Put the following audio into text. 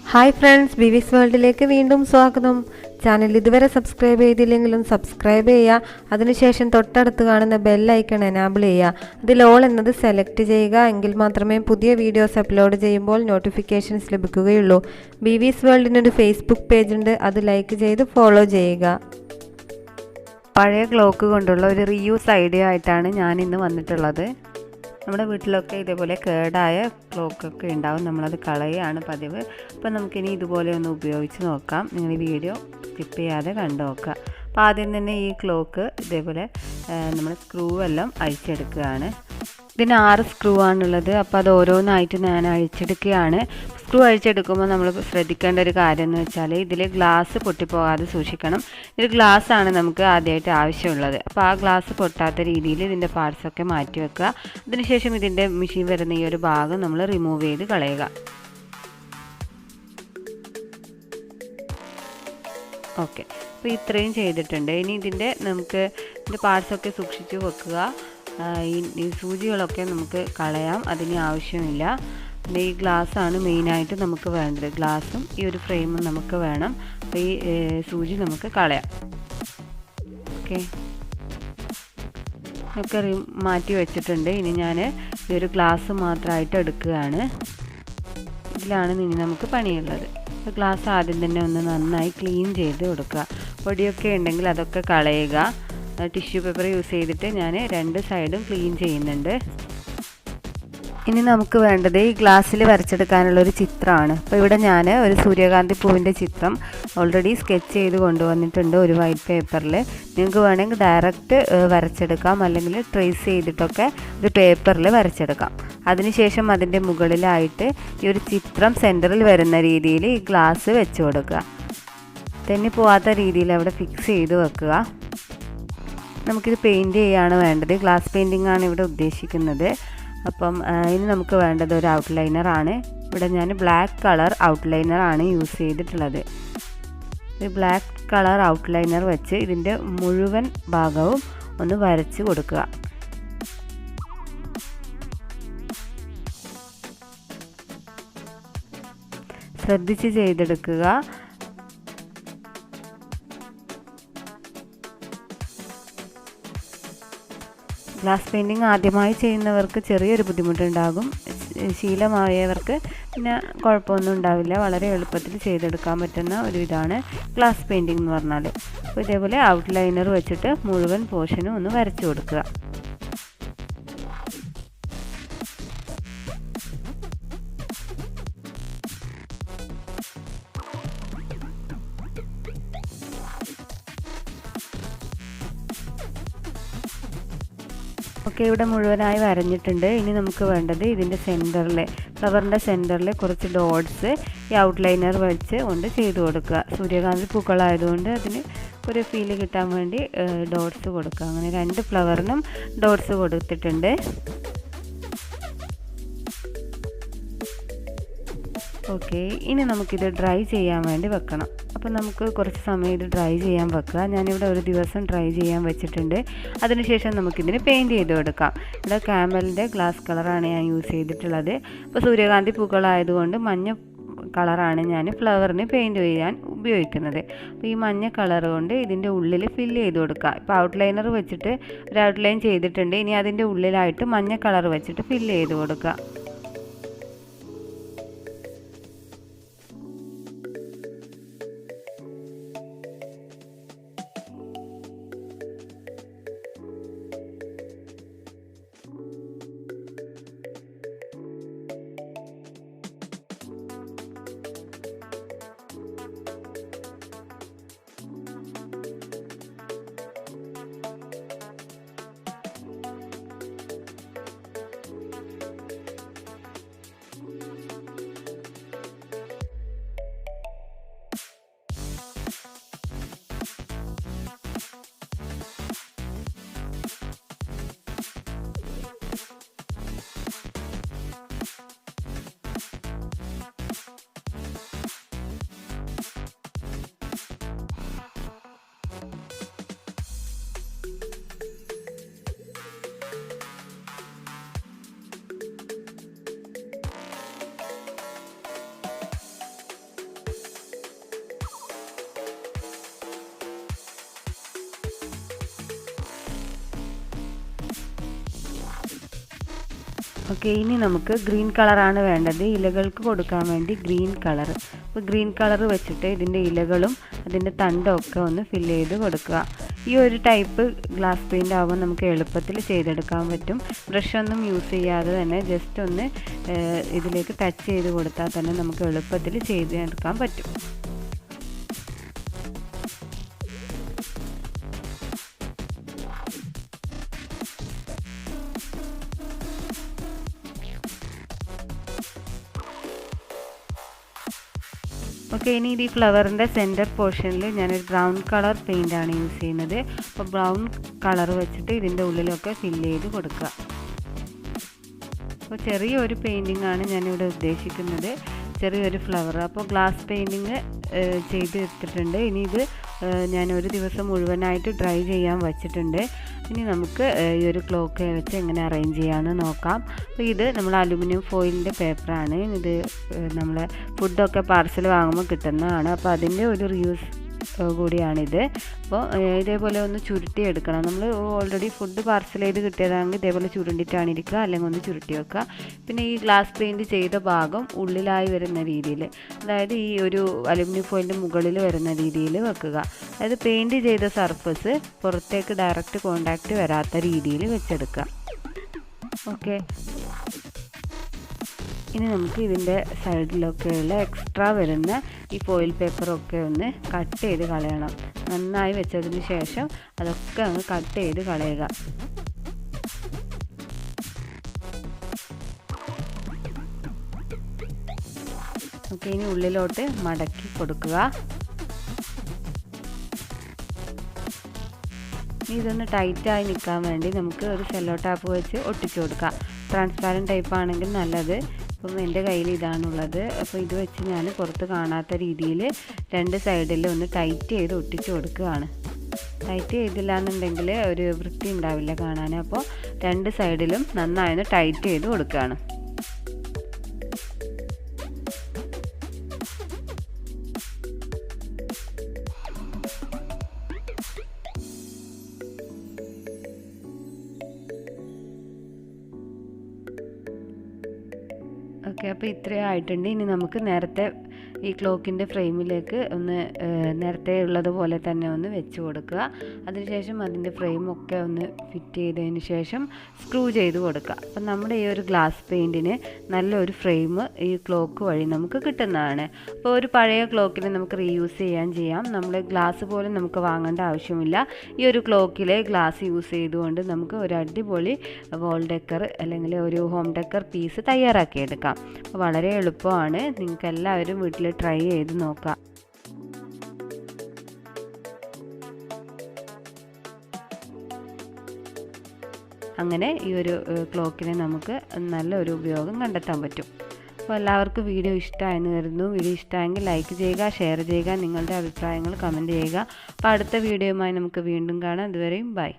Hi friends, ബിവിസ് വേൾഡിലേക്ക് വീണ്ടും സ്വാഗതം. ചാനൽ ഇതുവരെ സബ്സ്ക്രൈബ് ചെയ്തില്ലെങ്കിലും സബ്സ്ക്രൈബ് ചെയ്യുക. അതിനുശേഷം തൊട്ടടുത്ത് കാണുന്ന ബെൽ ഐക്കൺ എനാബിൾ ചെയ്യുക. അതിൽ ഓൾ എന്നത് സെലക്ട് ചെയ്യുക. എങ്കിൽ മാത്രമേ പുതിയ വീഡിയോസ് അപ്ലോഡ് ചെയ്യുമ്പോൾ നോട്ടിഫിക്കേഷൻസ് ലഭിക്കുകയുള്ളൂ. ബിവിസ് വേൾഡിനൊരു ഫേസ്ബുക്ക് പേജ് ഉണ്ട്, അത് ലൈക്ക് ചെയ്ത് ഫോളോ ചെയ്യുക. പഴയ ക്ലോക്ക് കൊണ്ടുള്ള ഒരു റീയൂസ് ഐഡിയ ആയിട്ടാണ് ഞാൻ ഇന്ന് വന്നിട്ടുള്ളത്. നമ്മുടെ വീട്ടിലൊക്കെ ഇതേപോലെ കേടായ ക്ലോക്കൊക്കെ ഉണ്ടാവും, നമ്മളത് കളയുകയാണ് പതിവ്. അപ്പോൾ നമുക്കിനി ഇതുപോലെ ഒന്ന് ഉപയോഗിച്ച് നോക്കാം. നിങ്ങൾ ഈ വീഡിയോ സ്കിപ്പ് ചെയ്യാതെ കണ്ടു നോക്കുക. അപ്പോൾ ആദ്യം തന്നെ ഈ ക്ലോക്ക് ഇതേപോലെ നമ്മൾ സ്ക്രൂ എല്ലാം അഴിച്ചെടുക്കുകയാണ്. ഇതിന് 6 സ്ക്രൂ ആണുള്ളത്. അപ്പോൾ അത് ഓരോന്നായിട്ട് ഞാൻ അഴിച്ചെടുക്കുകയാണ്. സ്ക്രൂ അഴിച്ചെടുക്കുമ്പോൾ നമ്മൾ ശ്രദ്ധിക്കേണ്ട ഒരു കാര്യം എന്ന് വെച്ചാൽ ഇതിൽ ഗ്ലാസ് പൊട്ടിപ്പോകാതെ സൂക്ഷിക്കണം. ഇതിൽ ഗ്ലാസ് ആണ് നമുക്ക് ആദ്യമായിട്ട് ആവശ്യമുള്ളത്. അപ്പോൾ ആ ഗ്ലാസ് പൊട്ടാത്ത രീതിയിൽ ഇതിൻ്റെ പാർട്സൊക്കെ മാറ്റി വെക്കുക. അതിനുശേഷം ഇതിൻ്റെ മെഷീൻ വരുന്ന ഈ ഒരു ഭാഗം നമ്മൾ റിമൂവ് ചെയ്ത് കളയുക. ഓക്കെ, അപ്പോൾ ഇത്രയും ചെയ്തിട്ടുണ്ട്. ഇനി നമുക്ക് ഇതിൻ്റെ പാർട്സൊക്കെ സൂക്ഷിച്ച് വെക്കുക. ഈ സൂചികളൊക്കെ നമുക്ക് കളയാം, അതിന് ആവശ്യമില്ല. പിന്നെ ഈ ഗ്ലാസ്സാണ് മെയിനായിട്ട് നമുക്ക് വേണ്ടത്. ഗ്ലാസും ഈ ഒരു ഫ്രെയിമും നമുക്ക് വേണം. അപ്പോൾ ഈ സൂചി നമുക്ക് കളയാം. ഓക്കെ, ഒക്കെ മാറ്റി വെച്ചിട്ടുണ്ട്. ഇനി ഞാൻ ഈ ഒരു ഗ്ലാസ് മാത്രമായിട്ട് എടുക്കുകയാണ്. ഇതിലാണ് ഇനി നമുക്ക് പണിയുള്ളത്. അപ്പോൾ ഗ്ലാസ് ആദ്യം തന്നെ ഒന്ന് നന്നായി ക്ലീൻ ചെയ്ത് കൊടുക്കുക. പൊടിയൊക്കെ ഉണ്ടെങ്കിൽ അതൊക്കെ കളയുക. ടിഷ്യൂ പേപ്പർ യൂസ് ചെയ്തിട്ട് ഞാൻ 2 സൈഡും ക്ലീൻ ചെയ്യുന്നുണ്ട്. ഇനി നമുക്ക് വേണ്ടത് ഈ ഗ്ലാസ്സിൽ വരച്ചെടുക്കാനുള്ളൊരു ചിത്രമാണ്. അപ്പോൾ ഇവിടെ ഞാൻ ഒരു സൂര്യകാന്തി പൂവിൻ്റെ ചിത്രം ഓൾറെഡി സ്കെച്ച് ചെയ്ത് കൊണ്ടുവന്നിട്ടുണ്ട് ഒരു വൈറ്റ് പേപ്പറിൽ. നിങ്ങൾക്ക് വേണമെങ്കിൽ ഡയറക്റ്റ് വരച്ചെടുക്കാം, അല്ലെങ്കിൽ ട്രേസ് ചെയ്തിട്ടൊക്കെ ഒരു പേപ്പറിൽ വരച്ചെടുക്കാം. അതിനുശേഷം അതിൻ്റെ മുകളിലായിട്ട് ഈ ഒരു ചിത്രം സെൻറ്ററിൽ വരുന്ന രീതിയിൽ ഈ ഗ്ലാസ് വെച്ച് കൊടുക്കുക. തെന്നി പോവാത്ത രീതിയിൽ അവിടെ ഫിക്സ് ചെയ്ത് വെക്കുക. നമുക്കിത് പെയിൻറ്റ് ചെയ്യുകയാണ് വേണ്ടത്. ഗ്ലാസ് പെയിൻറ്റിംഗ് ആണ് ഇവിടെ ഉദ്ദേശിക്കുന്നത്. അപ്പം ഇനി നമുക്ക് വേണ്ടത് ഒരു ഔട്ട്ലൈനറാണ്. ഇവിടെ ഞാൻ ബ്ലാക്ക് കളർ ഔട്ട്ലൈനറാണ് യൂസ് ചെയ്തിട്ടുള്ളത്. ഈ ബ്ലാക്ക് കളർ ഔട്ട്ലൈനർ വെച്ച് ഇതിൻ്റെ മുഴുവൻ ഭാഗവും ഒന്ന് വരച്ച് കൊടുക്കുക. ശ്രദ്ധിച്ച് ചെയ്തെടുക്കുക. ഗ്ലാസ് പെയിൻറ്റിങ് ആദ്യമായി ചെയ്യുന്നവർക്ക് ചെറിയൊരു ബുദ്ധിമുട്ടുണ്ടാകും. ശീലമായവർക്ക് പിന്നെ കുഴപ്പമൊന്നും ഉണ്ടാവില്ല. വളരെ എളുപ്പത്തിൽ ചെയ്തെടുക്കാൻ പറ്റുന്ന ഒരു ഇതാണ് ഗ്ലാസ് പെയിൻറ്റിംഗ് എന്ന് പറഞ്ഞാൽ. അപ്പോൾ ഇതേപോലെ ഔട്ട്ലൈനർ വെച്ചിട്ട് മുഴുവൻ പോർഷനും ഒന്ന് വരച്ചു കൊടുക്കുക. ഓക്കെ, ഇവിടെ മുഴുവനായി വരഞ്ഞിട്ടുണ്ട്. ഇനി നമുക്ക് വേണ്ടത് ഇതിൻ്റെ സെൻറ്ററിൽ, ഫ്ലവറിൻ്റെ സെൻറ്ററിൽ കുറച്ച് ഡോട്ട്സ് ഈ ഔട്ട്ലൈനർ വെച്ച് കൊണ്ട് ചെയ്ത് കൊടുക്കുക. സൂര്യകാന്തി പൂക്കളായതുകൊണ്ട് അതിന് ഒരു ഫീല് കിട്ടാൻ വേണ്ടി ഡോട്ട്സ് കൊടുക്കുക. അങ്ങനെ 2 ഫ്ലവറിനും ഡോട്ട്സ് കൊടുത്തിട്ടുണ്ട്. ഓക്കെ, ഇനി നമുക്കിത് ഡ്രൈ ചെയ്യാൻ വേണ്ടി വെക്കണം. അപ്പോൾ നമുക്ക് കുറച്ച് സമയം ഇത് ഡ്രൈ ചെയ്യാൻ വെക്കുക. ഞാനിവിടെ ഒരു ദിവസം ഡ്രൈ ചെയ്യാൻ വെച്ചിട്ടുണ്ട്. അതിനുശേഷം നമുക്കിതിന് പെയിൻറ്റ് ചെയ്ത് കൊടുക്കാം. ഇവിടെ ക്യാമലിൻ്റെ ഗ്ലാസ് കളറാണ് ഞാൻ യൂസ് ചെയ്തിട്ടുള്ളത്. അപ്പോൾ സൂര്യകാന്തി പൂക്കളായതുകൊണ്ട് മഞ്ഞ കളറാണ് ഞാൻ ഫ്ലവറിന് പെയിൻറ്റ് ചെയ്യാൻ ഉപയോഗിക്കുന്നത്. അപ്പോൾ ഈ മഞ്ഞ കളർ കൊണ്ട് ഇതിൻ്റെ ഉള്ളിൽ ഫില്ല് ചെയ്ത് കൊടുക്കുക. ഇപ്പോൾ ഔട്ട്ലൈനർ വെച്ചിട്ട് ഒരു ഔട്ട്ലൈൻ ചെയ്തിട്ടുണ്ട്. ഇനി അതിൻ്റെ ഉള്ളിലായിട്ട് മഞ്ഞ കളർ വെച്ചിട്ട് ഫില്ല് ചെയ്ത് കൊടുക്കുക. ഓക്കെ, ഇനി നമുക്ക് ഗ്രീൻ കളറാണ് വേണ്ടത്, ഇലകൾക്ക് കൊടുക്കാൻ വേണ്ടി ഗ്രീൻ കളർ. അപ്പോൾ ഗ്രീൻ കളർ വെച്ചിട്ട് ഇതിൻ്റെ ഇലകളും അതിൻ്റെ തണ്ടും ഒക്കെ ഒന്ന് ഫില്ല് ചെയ്ത് കൊടുക്കുക. ഈ ഒരു ടൈപ്പ് ഗ്ലാസ് പെയിൻ്റ് ആകുമ്പോൾ നമുക്ക് എളുപ്പത്തിൽ ചെയ്തെടുക്കാൻ പറ്റും. ബ്രഷൊന്നും യൂസ് ചെയ്യാതെ തന്നെ ജസ്റ്റ് ഒന്ന് ഇതിലേക്ക് ടച്ച് ചെയ്ത് കൊടുത്താൽ തന്നെ നമുക്ക് എളുപ്പത്തിൽ ചെയ്തെടുക്കാൻ പറ്റും. ഓക്കെ, ഇനി ഈ ഫ്ലവറിൻ്റെ സെൻറ്റർ പോർഷനിൽ ഞാനൊരു ബ്രൗൺ കളർ പെയിൻ്റാണ് യൂസ് ചെയ്യുന്നത്. അപ്പോൾ ബ്രൗൺ കളർ വെച്ചിട്ട് ഇതിൻ്റെ ഉള്ളിലൊക്കെ ഫില്ല് ചെയ്ത് കൊടുക്കുക. അപ്പോൾ ചെറിയൊരു പെയിൻറ്റിംഗ് ആണ് ഞാനിവിടെ ഉദ്ദേശിക്കുന്നത്, ചെറിയൊരു ഫ്ലവർ. അപ്പോൾ ഗ്ലാസ് പെയിൻറ്റിങ് ചെയ്ത് എടുത്തിട്ടുണ്ട്. ഇനി ഇത് ഞാനൊരു ദിവസം മുഴുവനായിട്ട് ഡ്രൈ ചെയ്യാൻ വച്ചിട്ടുണ്ട്. ഇനി നമുക്ക് ഈ ഒരു ക്ലോക്ക് വെച്ച് എങ്ങനെ അറേഞ്ച് ചെയ്യാമെന്ന് നോക്കാം. അപ്പോൾ ഇത് നമ്മൾ അലുമിനിയം ഫോയിലിൻ്റെ പേപ്പറാണ്. ഇത് നമ്മൾ ഫുഡൊക്കെ പാർസൽ വാങ്ങുമ്പോൾ കിട്ടുന്നതാണ്. അപ്പോൾ അതിൻ്റെ ഒരു റീയൂസ് കൂടിയാണിത്. അപ്പോൾ ഇതേപോലെ ഒന്ന് ചുരുട്ടിയെടുക്കണം. നമ്മൾ ഓൾറെഡി ഫുഡ് പാർസൽ ചെയ്ത് കിട്ടിയതാണെങ്കിൽ ഇതേപോലെ ചുരുണ്ടിട്ടാണ് ഇരിക്കുക, അല്ലെങ്കിൽ ഒന്ന് ചുരുട്ടി വെക്കുക. പിന്നെ ഈ ഗ്ലാസ് പെയിൻറ് ചെയ്ത ഭാഗം ഉള്ളിലായി വരുന്ന രീതിയിൽ, അതായത് ഈ ഒരു അലുമിനിയം ഫോയിലിൻ്റെ മുകളിൽ വരുന്ന രീതിയിൽ വെക്കുക. അതായത് പെയിൻറ് ചെയ്ത സർഫസ് പുറത്തേക്ക് ഡയറക്റ്റ് കോണ്ടാക്റ്റ് വരാത്ത രീതിയിൽ വെച്ചെടുക്കുക. ഓക്കെ, ഇനി നമുക്ക് ഇതിൻ്റെ സൈഡിലൊക്കെയുള്ള എക്സ്ട്രാ വരുന്ന ഈ ഫോയിൽ പേപ്പറൊക്കെ ഒന്ന് കട്ട് ചെയ്ത് കളയണം. നന്നായി വെച്ചതിന് ശേഷം അതൊക്കെ അങ്ങ് കട്ട് ചെയ്ത് കളയുക. ഓക്കെ, ഇനി ഉള്ളിലോട്ട് മടക്കി കൊടുക്കുക. ഇനി ഇതൊന്ന് ടൈറ്റായി നിൽക്കാൻ വേണ്ടി നമുക്ക് ഒരു സെല്ലോ ടാപ്പ് വെച്ച് ഒട്ടിച്ചു കൊടുക്കാം. ട്രാൻസ്പാരൻറ്റ് ടൈപ്പ് ആണെങ്കിൽ നല്ലത്. അപ്പം എൻ്റെ കയ്യിൽ ഇതാണുള്ളത്. അപ്പോൾ ഇത് വെച്ച് ഞാൻ പുറത്ത് കാണാത്ത രീതിയിൽ രണ്ട് സൈഡിൽ ഒന്ന് ടൈറ്റ് ചെയ്ത് ഒട്ടിച്ചു കൊടുക്കുകയാണ്. ടൈറ്റ് ചെയ്തില്ല എന്നുണ്ടെങ്കിൽ ഒരു വൃത്തി ഉണ്ടാവില്ല കാണാൻ. അപ്പോൾ രണ്ട് സൈഡിലും നന്നായി ഒന്ന് ടൈറ്റ് ചെയ്ത് കൊടുക്കുകയാണ്. ഓക്കെ, അപ്പോൾ ഇത്രയും ആയിട്ടുണ്ട്. ഇനി നമുക്ക് നേരത്തെ ഈ ക്ലോക്കിൻ്റെ ഫ്രെയിമിലേക്ക് ഒന്ന് നേരത്തെ ഉള്ളതുപോലെ തന്നെ ഒന്ന് വെച്ച് കൊടുക്കുക. അതിനുശേഷം അതിൻ്റെ ഫ്രെയിമൊക്കെ ഒന്ന് ഫിറ്റ് ചെയ്തതിന് ശേഷം സ്ക്രൂ ചെയ്ത് കൊടുക്കുക. അപ്പം നമ്മുടെ ഈ ഒരു ഗ്ലാസ് പെയിൻറ്റിന് നല്ലൊരു ഫ്രെയിം ഈ ക്ലോക്ക് വഴി നമുക്ക് കിട്ടുന്നതാണ്. അപ്പോൾ ഒരു പഴയ ക്ലോക്കിനെ നമുക്ക് റീയൂസ് ചെയ്യാം. നമ്മൾ ഗ്ലാസ് പോലും നമുക്ക് വാങ്ങേണ്ട ആവശ്യമില്ല. ഈ ഒരു ക്ലോക്കിലെ ഗ്ലാസ് യൂസ് ചെയ്തുകൊണ്ട് നമുക്ക് ഒരു അടിപൊളി വോൾ ഡെക്കർ അല്ലെങ്കിൽ ഒരു ഹോം ഡെക്കർ പീസ് തയ്യാറാക്കിയെടുക്കാം. അപ്പോൾ വളരെ എളുപ്പമാണ്. നിങ്ങൾക്ക് എല്ലാവരും വീട്ടിൽ ട്രൈ ചെയ്ത് നോക്കാം. അങ്ങനെ ഈ ഒരു ക്ലോക്കിനെ നമുക്ക് നല്ലൊരു ഉപയോഗം കണ്ടെത്താൻ പറ്റും. അപ്പോൾ എല്ലാവർക്കും വീഡിയോ ഇഷ്ടമായെന്ന് കരുതുന്നു. വീഡിയോ ഇഷ്ടമായെങ്കിൽ ലൈക്ക് ചെയ്യുക, ഷെയർ ചെയ്യുക, നിങ്ങളുടെ അഭിപ്രായങ്ങൾ കമൻറ്റ് ചെയ്യുക. അപ്പോൾ അടുത്ത വീഡിയോയുമായി നമുക്ക് വീണ്ടും കാണാം. അതുവരെയും ബൈ.